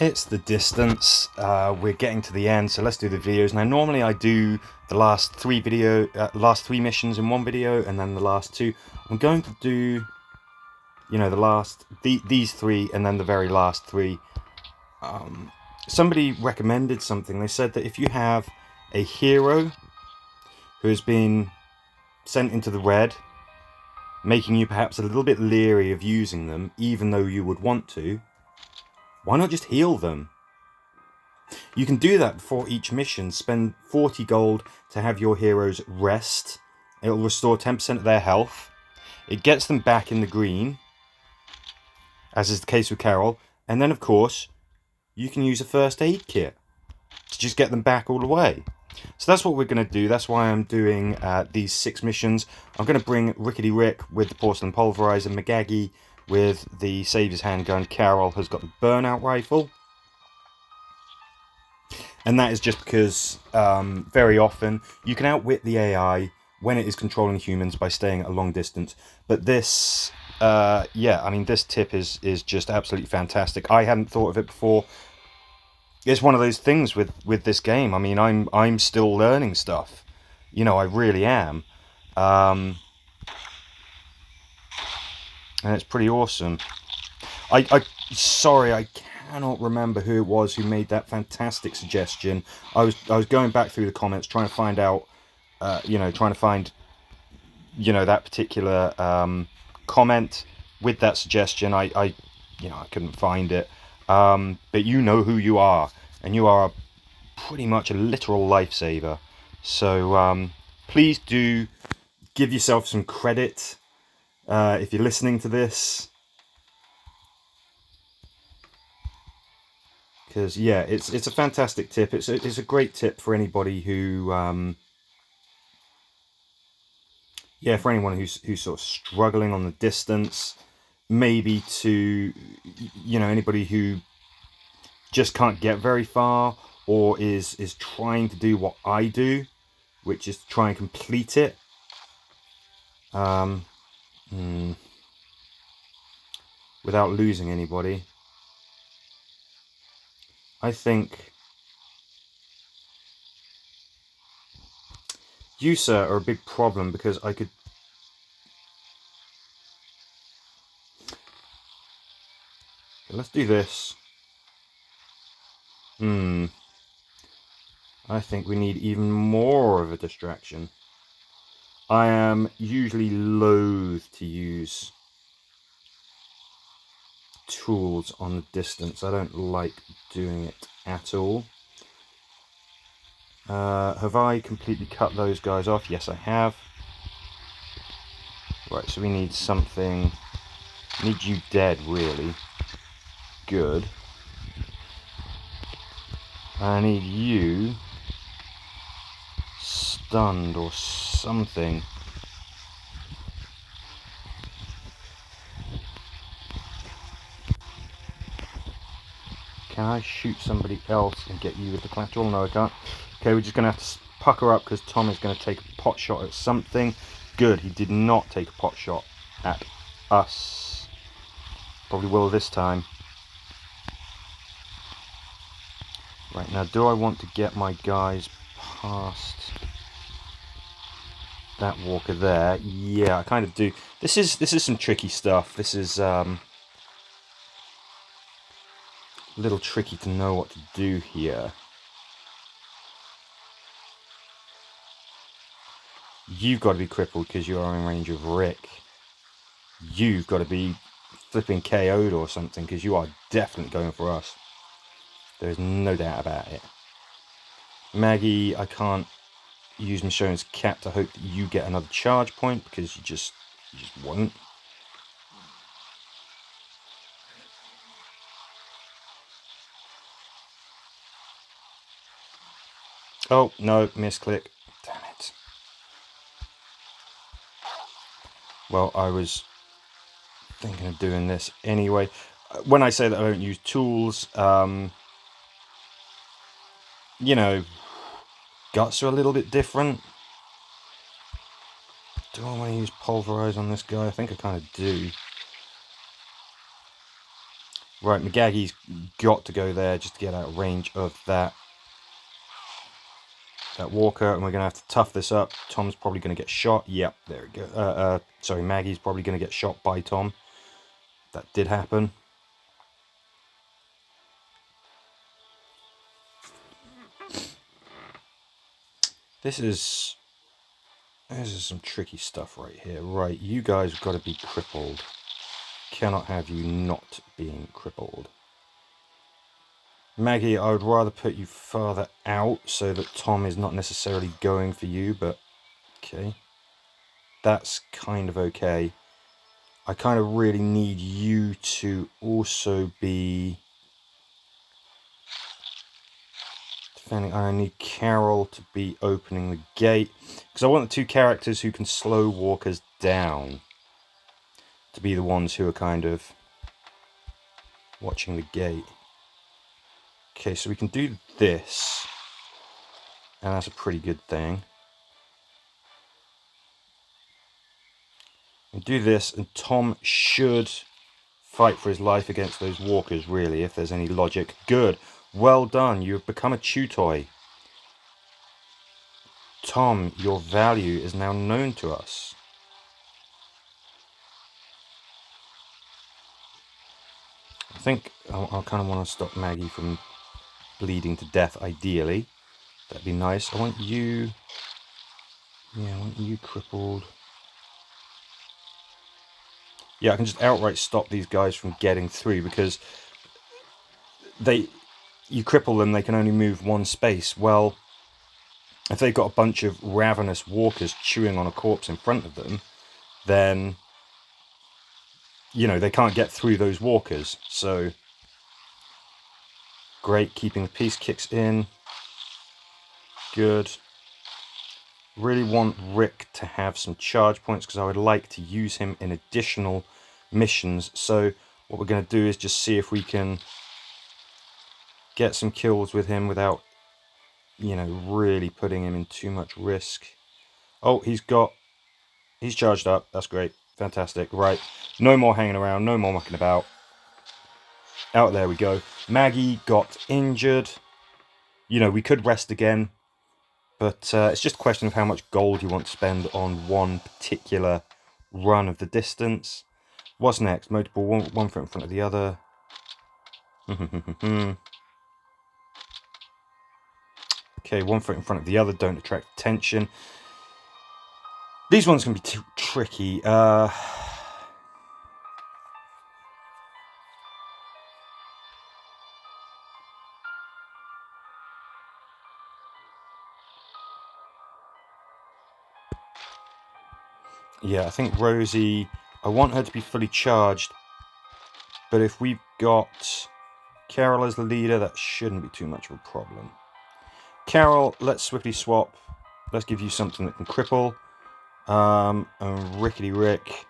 It's the distance. We're getting to the end, so let's do the videos. Now, normally I do the last three missions in one video, and then the last two. I'm going to do, these three, and then the very last three. Somebody recommended something. They said that if you have a hero who has been sent into the red, making you perhaps a little bit leery of using them, even though you would want to, why not just heal them? You can do that before each mission. Spend 40 gold to have your heroes rest. It'll restore 10% of their health. It gets them back in the green, as is the case with Carol. And then, of course, you can use a first aid kit to just get them back all the way. So that's what we're going to do. That's why I'm doing these 6 missions. I'm going to bring Rickety Rick with the porcelain pulverizer, McGaggy with the Savior's handgun, Carol has got the burnout rifle. And that is just because very often you can outwit the AI when it is controlling humans by staying at a long distance. But this, this tip is just absolutely fantastic. I hadn't thought of it before. It's one of those things with this game. I mean, I'm still learning stuff. I really am. And it's pretty awesome. Sorry, I cannot remember who it was who made that fantastic suggestion. I was going back through the comments trying to find out, that particular comment with that suggestion. I couldn't find it. But you know who you are, and you are pretty much a literal lifesaver. So please do give yourself some credit if you're listening to this. Because it's a fantastic tip. It's a great tip for anybody who, for anyone who's sort of struggling on the distance, maybe to, anybody who just can't get very far, or is trying to do what I do, which is to try and complete it. Without losing anybody. I think you, sir, are a big problem because I could... Let's do this. I think we need even more of a distraction. I am usually loath to use tools on the distance. I don't like doing it at all. Have I completely cut those guys off? Yes, I have. Right, so we need something. Need you dead, really. Good. I need you stunned or something. Can I shoot somebody else and get you with the collateral? No, I can't. Okay, we're just going to have to pucker up because Tom is going to take a pot shot at something. Good, he did not take a pot shot at us. Probably will this time. Right, now do I want to get my guys past that walker there? Yeah, I kind of do. This is some tricky stuff. This is a little tricky to know what to do here. You've got to be crippled because you are in range of Rick. You've got to be flipping KO'd or something because you are definitely going for us. There's no doubt about it. Maggie, I can't use Michonne's cap to hope that you get another charge point because you just won't. Oh, no, misclick. Damn it. Well, I was thinking of doing this anyway. When I say that I don't use tools, guts are a little bit different. Do I want to use pulverize on this guy? I think I kind of do. Right, McGaggy's got to go there just to get out of range of that walker, and we're going to have to tough this up. Tom's probably going to get shot. Yep, there we go. Sorry, Maggie's probably going to get shot by Tom. That did happen. This is some tricky stuff right here. Right, you guys have got to be crippled. Cannot have you not being crippled. Maggie, I would rather put you further out so that Tom is not necessarily going for you, but okay. That's kind of okay. I kind of really need you to also be defending. I need Carol to be opening the gate, because I want the two characters who can slow walkers down to be the ones who are kind of watching the gate. Okay, so we can do this, and that's a pretty good thing. We do this, and Tom should fight for his life against those walkers, really, if there's any logic. Good. Well done. You have become a chew toy. Tom, your value is now known to us. I think I kind of want to stop Maggie from bleeding to death, ideally. That'd be nice. I want you... Yeah, I want you crippled. Yeah, I can just outright stop these guys from getting through, because you cripple them, they can only move one space. Well, if they've got a bunch of ravenous walkers chewing on a corpse in front of them, then, you know, they can't get through those walkers. So, great, keeping the peace kicks in. Good. Really want Rick to have some charge points, because I would like to use him in additional missions. So what we're going to do is just see if we can get some kills with him without, you know, really putting him in too much risk. Oh, he's charged up. That's great. Fantastic. Right. No more hanging around. No more mucking about. Out there we go. Maggie got injured. You know, we could rest again, but it's just a question of how much gold you want to spend on one particular run of the distance. What's next? Multiple, one foot in front of the other. Okay, 1 foot in front of the other. Don't attract attention. These ones can be too tricky. Yeah, I think Rosie... I want her to be fully charged, but if we've got Carol as the leader, that shouldn't be too much of a problem. Carol, let's swiftly swap. Let's give you something that can cripple. And Rickety Rick,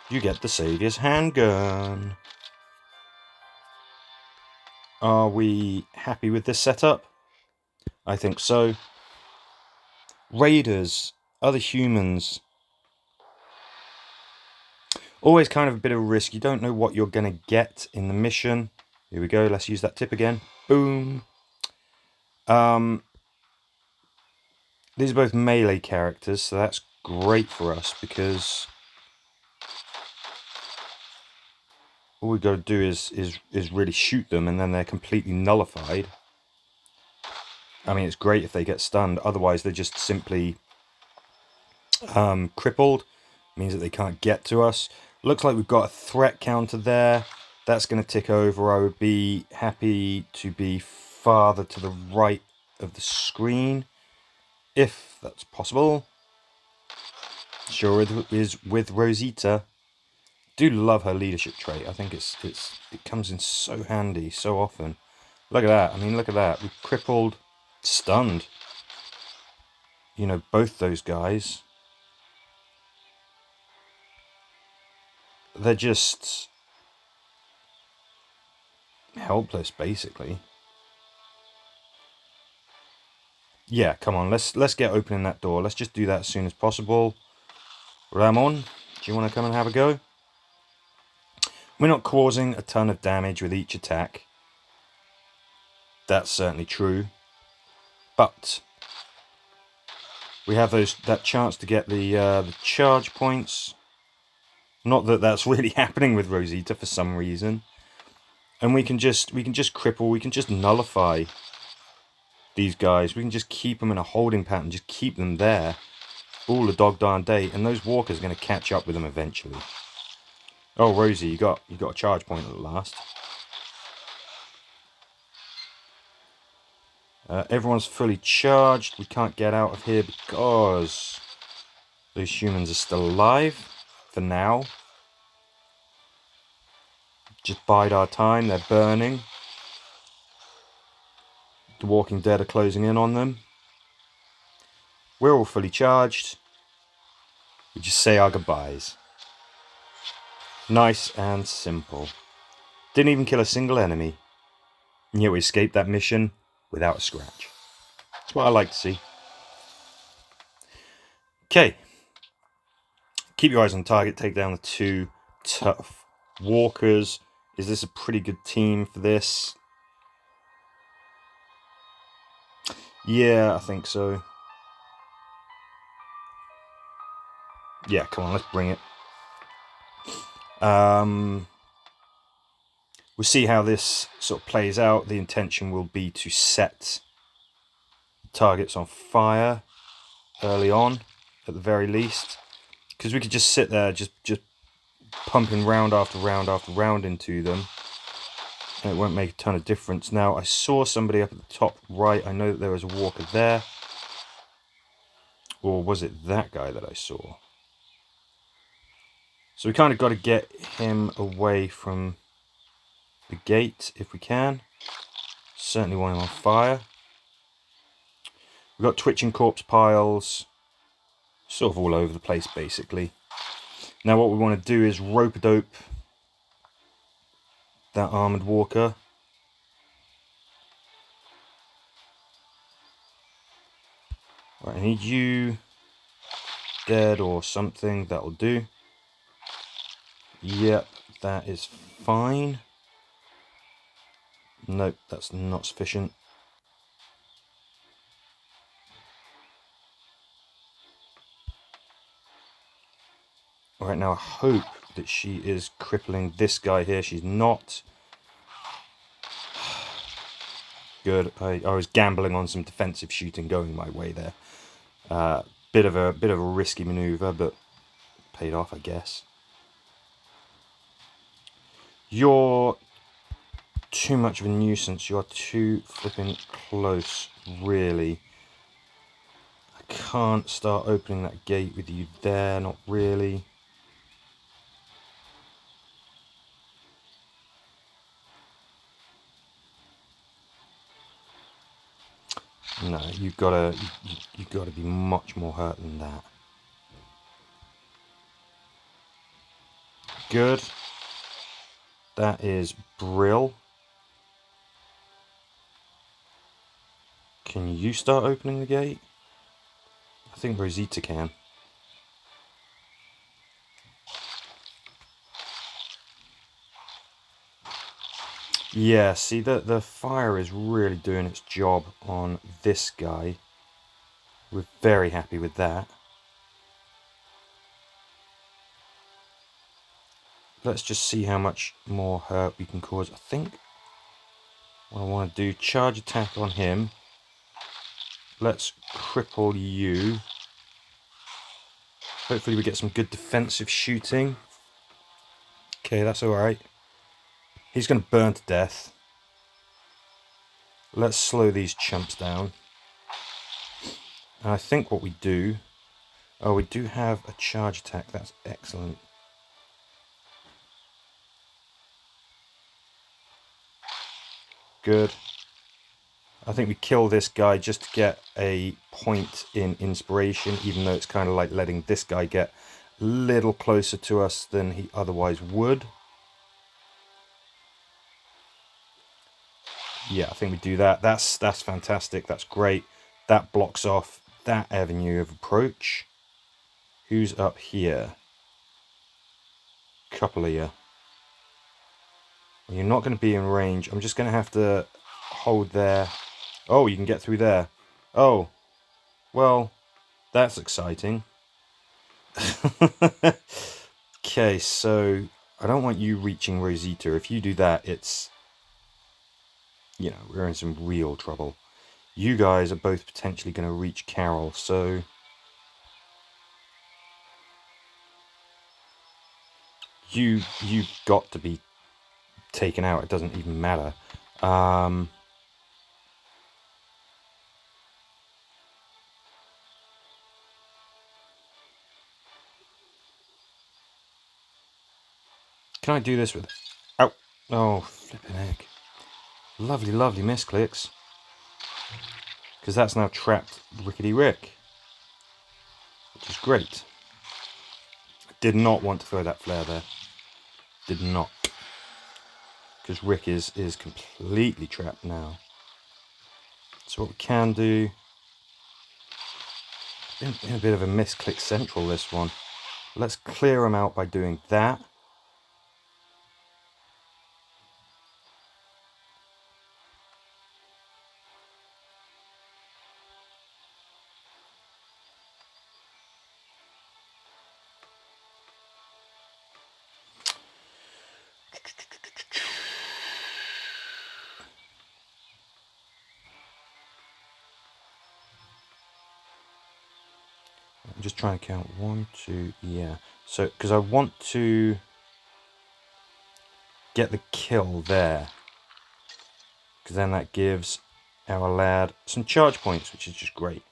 you get the Saviour's handgun. Are we happy with this setup? I think so. Raiders, other humans. Always kind of a bit of a risk. You don't know what you're going to get in the mission. Here we go. Let's use that tip again. Boom. These are both melee characters, so that's great for us, because all we've got to do is really shoot them, and then they're completely nullified. I mean, it's great if they get stunned. Otherwise, they're just simply crippled. Means that they can't get to us. Looks like we've got a threat counter there. That's going to tick over. I would be happy to be farther to the right of the screen, if that's possible. Sure is with Rosita. Do love her leadership trait. I think it comes in so handy so often. Look at that. I mean, look at that. We've crippled, stunned, you know, both those guys. They're just helpless, basically. Yeah, come on. Let's get opening that door. Let's just do that as soon as possible. Ramon, do you want to come and have a go? We're not causing a ton of damage with each attack. That's certainly true. But we have that chance to get the charge points. Not that that's really happening with Rosita for some reason. And we can just cripple, we can just nullify these guys. We can just keep them in a holding pattern, just keep them there all the dog darn day, and those walkers are going to catch up with them eventually. Oh, Rosie, you got a charge point at last. Everyone's fully charged. We can't get out of here because those humans are still alive for now. Just bide our time. They're burning. The Walking Dead are closing in on them. We're all fully charged. We just say our goodbyes. Nice and simple. Didn't even kill a single enemy. And yet we escaped that mission without a scratch. That's what I like to see. Okay. Keep your eyes on target. Take down the 2 tough walkers. Is this a pretty good team for this? Yeah, I think so. Yeah, come on, let's bring it. We'll see how this sort of plays out. The intention will be to set targets on fire early on, at the very least. Because we could just sit there, just pumping round after round after round into them. And it won't make a ton of difference. Now, I saw somebody up at the top right. I know that there was a walker there. Or was it that guy that I saw? So we kind of got to get him away from the gate if we can. Certainly want him on fire. We've got twitching corpse piles sort of all over the place, basically. Now what we want to do is rope-a-dope that armoured walker. Right, I need you dead or something. That'll do. Yep, that is fine. Nope, that's not sufficient. Alright, now I hope that she is crippling this guy here. She's not. Good. I was gambling on some defensive shooting going my way there. Bit of a risky maneuver, but paid off, I guess. You're too much of a nuisance. You're too flipping close, really. I can't start opening that gate with you there, not really. No, you've gotta be much more hurt than that. Good. That is brill. Can you start opening the gate? I think Rosita can. Yeah, see, the fire is really doing its job on this guy. We're very happy with that. Let's just see how much more hurt we can cause. I think what I want to do, charge attack on him. Let's cripple you. Hopefully we get some good defensive shooting. Okay, that's alright. He's going to burn to death. Let's slow these chumps down. And I think what we do... Oh, we do have a charge attack. That's excellent. Good. I think we kill this guy just to get a point in inspiration, even though it's kind of like letting this guy get a little closer to us than he otherwise would. Yeah, I think we do that. That's fantastic. That's great. That blocks off that avenue of approach. Who's up here? Couple of you. You're not going to be in range. I'm just going to have to hold there. Oh, you can get through there. Oh, well, that's exciting. Okay, so I don't want you reaching Rosita. If you do that, it's, you know, we're in some real trouble. You guys are both potentially going to reach Carol, so you've got to be taken out. It doesn't even matter. Can I do this with... Ow. Oh, flipping heck. Lovely, lovely misclicks. Because that's now trapped Rickety Rick. Which is great. I did not want to throw that flare there. Did not. Because Rick is completely trapped now. So what we can do... In a bit of a misclick central, this one. Let's clear them out by doing that. I'm just trying to count 1, 2, yeah. So, because I want to get the kill there. Because then that gives our lad some charge points, which is just great.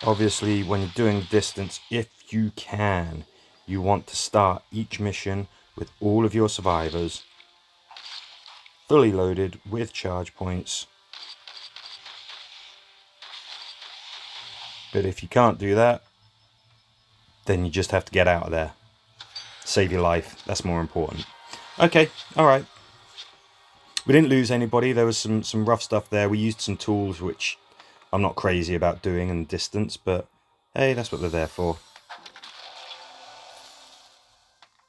Obviously, when you're doing distance, if you can, you want to start each mission with all of your survivors fully loaded with charge points. But if you can't do that, then you just have to get out of there. Save your life. That's more important. Okay, alright. We didn't lose anybody. There was some rough stuff there. We used some tools, which I'm not crazy about doing in distance, but hey, that's what they're there for.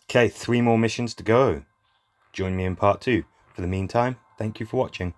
Okay, 3 more missions to go. Join me in part 2. For the meantime, thank you for watching.